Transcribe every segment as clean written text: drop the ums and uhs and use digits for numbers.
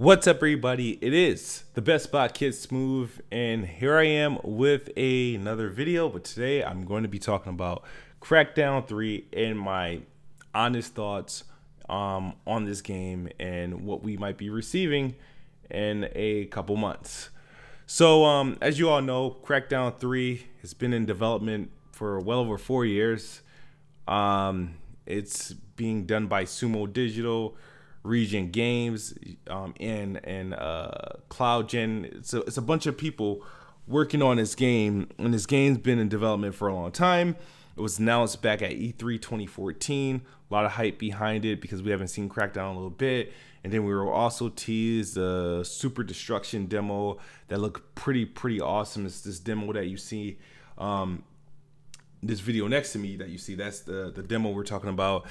What's up, everybody? It is the Best Spot Kid Smooth, and here I am with another video. But today I'm going to be talking about Crackdown 3 and my honest thoughts on this game and what we might be receiving in a couple months. So as you all know, Crackdown 3 has been in development for well over 4 years. It's being done by Sumo Digital, Region Games, and CloudGen. It's a bunch of people working on this game, and this game's been in development for a long time. It was announced back at E3 2014. A lot of hype behind it because we haven't seen Crackdown in a little bit. And then we were also teased the Super Destruction demo that looked pretty awesome. It's this demo that you see, this video next to me that you see. That's the demo we're talking about.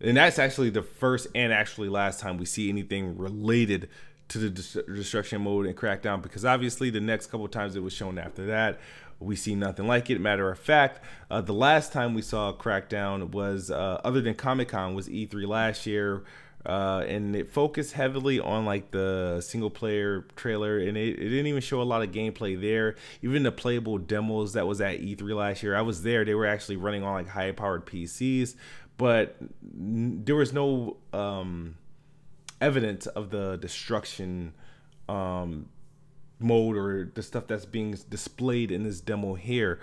And that's actually the first and actually last time we see anything related to the destruction mode in Crackdown, because obviously the next couple of times it was shown after that, we see nothing like it. Matter of fact, the last time we saw Crackdown was, other than Comic-Con, was E3 last year, and it focused heavily on like the single player trailer, and it didn't even show a lot of gameplay there. Even the playable demos that was at E3 last year, I was there, they were actually running on like high powered PCs, but there was no evidence of the destruction mode or the stuff that's being displayed in this demo here.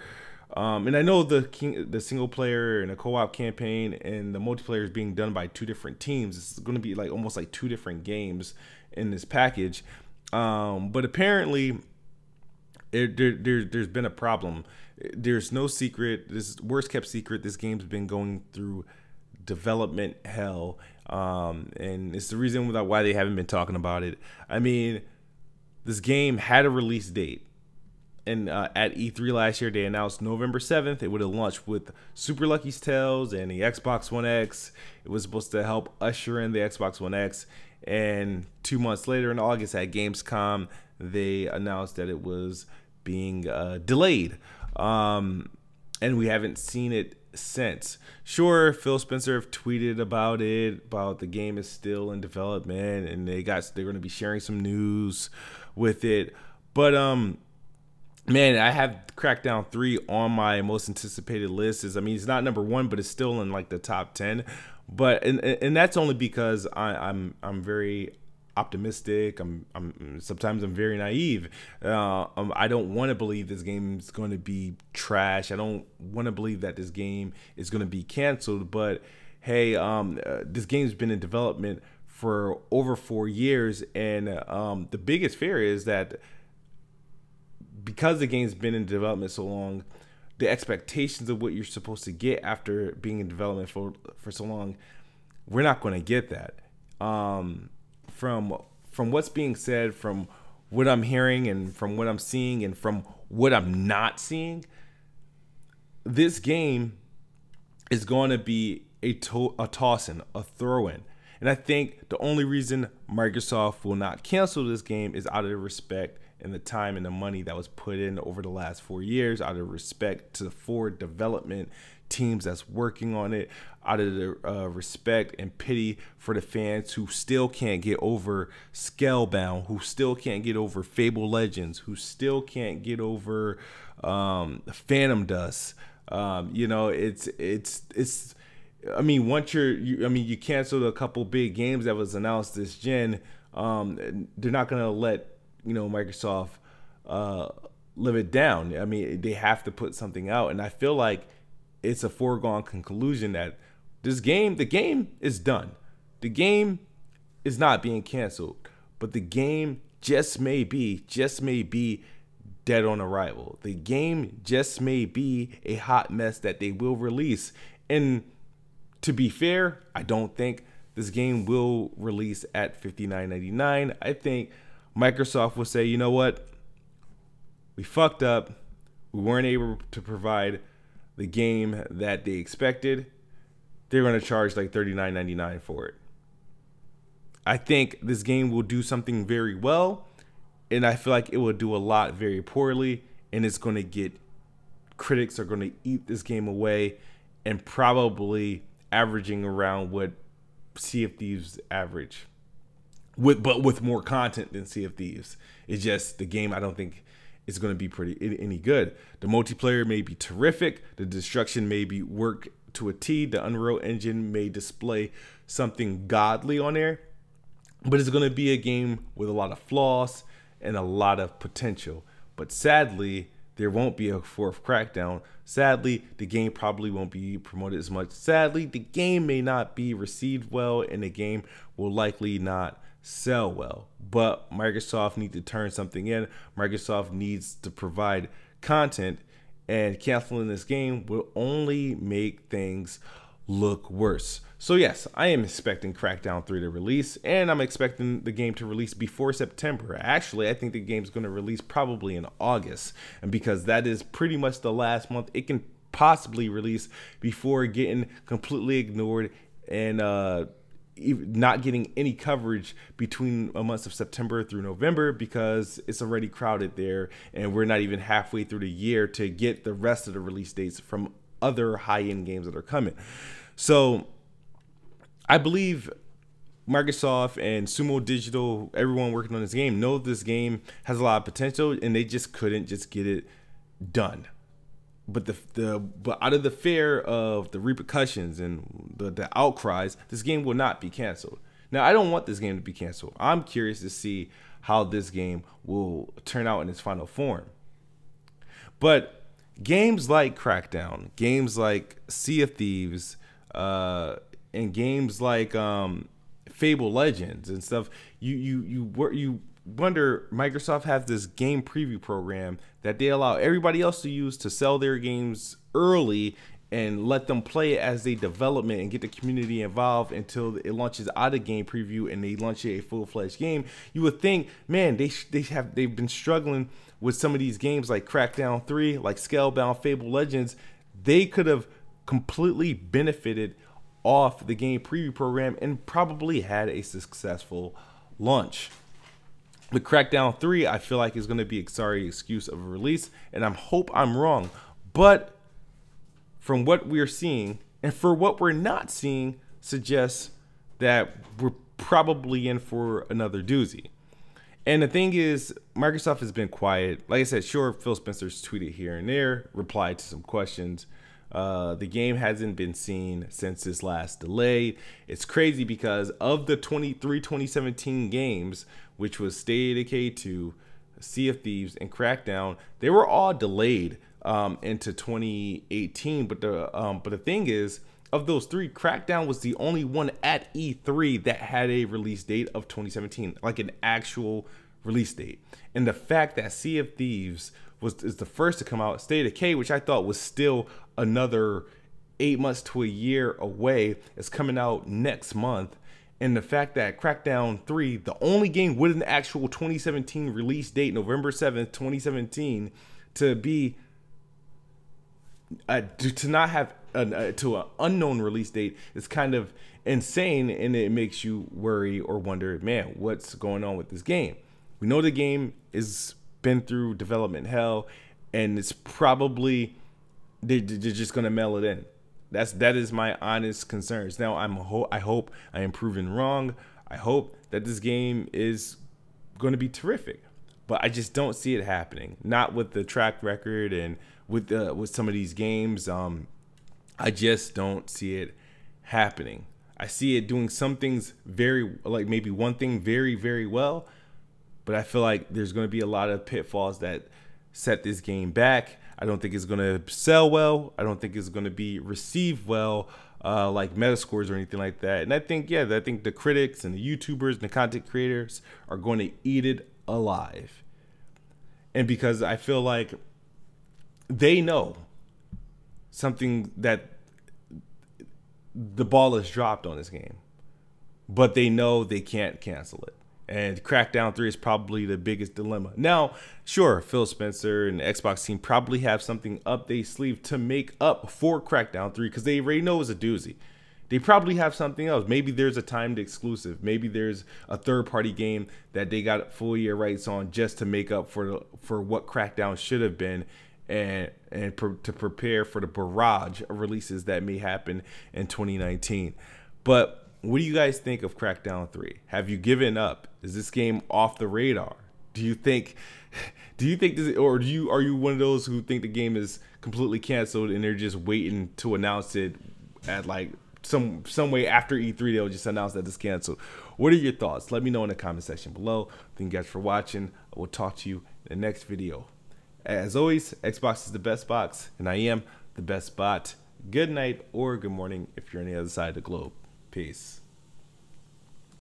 And I know the single player and the co-op campaign and the multiplayer is being done by two different teams. It's going to be like almost like two different games in this package. But apparently there's been a problem. There's no secret. This worst kept secret. This game's been going through development hell, and it's the reason why they haven't been talking about it. I mean, this game had a release date, and at E3 last year they announced November 7th it would have launched with Super Lucky's Tales and the Xbox One X. It was supposed to help usher in the Xbox One X, and 2 months later in August at Gamescom they announced that it was being delayed, and we haven't seen it since. Sure, Phil Spencer have tweeted about it, about the game is still in development and they're going to be sharing some news with it, but man, I have Crackdown 3 on my most anticipated list. I mean, it's not number 1, but it's still in like the top 10. But and that's only because I'm very optimistic. Sometimes I'm very naive. I don't want to believe this game is going to be trash. I don't want to believe that this game is going to be canceled. But hey, this game's been in development for over 4 years, and the biggest fear is that because the game's been in development so long, the expectations of what you're supposed to get after being in development for so long, we're not going to get that. From what's being said, from what I'm hearing, and from what I'm seeing, and from what I'm not seeing, this game is going to be a toss-in, a throw-in. And I think the only reason Microsoft will not cancel this game is out of respect and the time and the money that was put in over the last 4 years, out of respect to the 4 development teams that's working on it, out of the respect and pity for the fans who still can't get over Scalebound, who still can't get over Fable Legends, who still can't get over Phantom Dust. You know, it's I mean, once you canceled a couple big games that was announced this gen, they're not gonna let Microsoft live it down. I mean, they have to put something out, and I feel like it's a foregone conclusion that the game is done. The game is not being canceled, but the game just may be dead on arrival. The game just may be a hot mess that they will release. And to be fair, I don't think this game will release at $59.99. I think Microsoft will say, you know what? We fucked up. We weren't able to provide the game that they expected. They're going to charge like $39.99 for it. I think this game will do something very well, and I feel like it will do a lot very poorly, and it's going to get, critics are going to eat this game away, and probably averaging around what Sea of Thieves average. with more content than Sea of Thieves. It's just the game I don't think is going to be any good. The multiplayer may be terrific. The destruction may be worked to a T. The Unreal Engine may display something godly on there, but it's going to be a game with a lot of flaws and a lot of potential. But sadly, there won't be a fourth Crackdown. Sadly, the game probably won't be promoted as much. Sadly, the game may not be received well, and the game will likely not sell well. But Microsoft needs to turn something in. Microsoft needs to provide content, and canceling this game will only make things look worse. So yes, I am expecting Crackdown 3 to release, and I'm expecting the game to release before September. Actually, I think the game's going to release probably in August, and because that is pretty much the last month it can possibly release before getting completely ignored and not getting any coverage between the months of September through November, because it's already crowded there, and we're not even halfway through the year to get the rest of the release dates from other high-end games that are coming. So I believe Microsoft and Sumo Digital, everyone working on this game, know this game has a lot of potential, and they just couldn't just get it done. But but out of the fear of the repercussions and the outcries, this game will not be canceled. Now, I don't want this game to be canceled. I'm curious to see how this game will turn out in its final form. But games like Crackdown, games like Sea of Thieves, and games like Fable Legends and stuff, you wonder, Microsoft has this game preview program that they allow everybody else to use to sell their games early and let them play it as they development and get the community involved until it launches out of game preview and they launch a full-fledged game. You would think, man, they've been struggling with some of these games like Crackdown 3, like Scalebound, Fable Legends. They could have completely benefited off the game preview program and probably had a successful launch. With Crackdown 3, I feel like it's going to be a sorry excuse of a release, and I hope I'm wrong. But from what we're seeing, and for what we're not seeing, suggests that we're probably in for another doozy. And the thing is, Microsoft has been quiet. Like I said, sure, Phil Spencer's tweeted here and there, replied to some questions. The game hasn't been seen since its last delay. It's crazy because of the 2017 games, which was State of Decay 2, Sea of Thieves, and Crackdown, they were all delayed into 2018. But the thing is, of those three, Crackdown was the only one at E3 that had a release date of 2017, like an actual release date. And the fact that Sea of Thieves is the first to come out, State of Decay, which I thought was still another 8 months to a year away, is coming out next month. And the fact that Crackdown 3, the only game with an actual 2017 release date, November 7th, 2017, to be to not have to an unknown release date is kind of insane, and it makes you worry or wonder, man, what's going on with this game? We know the game is been through development hell, and it's probably they're just gonna mail it in. That is my honest concerns. Now I hope I am proven wrong. I hope that this game is going to be terrific, but I just don't see it happening. Not with the track record and with some of these games. I just don't see it happening. I see it doing some things very, like maybe one thing very, very well, but I feel like there's going to be a lot of pitfalls that set this game back. I don't think it's going to sell well. I don't think it's going to be received well, like Metascores or anything like that. And I think, yeah, I think the critics and the YouTubers and the content creators are going to eat it alive. And because I feel like they know something, that the ball is dropped on this game, but they know they can't cancel it. And Crackdown 3 is probably the biggest dilemma. Now, sure, Phil Spencer and the Xbox team probably have something up their sleeve to make up for Crackdown 3, because they already know it's a doozy. They probably have something else. Maybe there's a timed exclusive. Maybe there's a third-party game that they got full year rights on just to make up for what Crackdown should have been, and to prepare for the barrage of releases that may happen in 2019. But What do you guys think of Crackdown 3? Have you given up? Is this game off the radar? Do you think this, or are you one of those who think the game is completely canceled and they're just waiting to announce it at like some way after E3? They'll just announce that it's canceled. What are your thoughts? Let me know in the comment section below. Thank you guys for watching. I will talk to you in the next video. As always, Xbox is the best box, and I am the best bot. Good night or good morning if you're on the other side of the globe. Peace.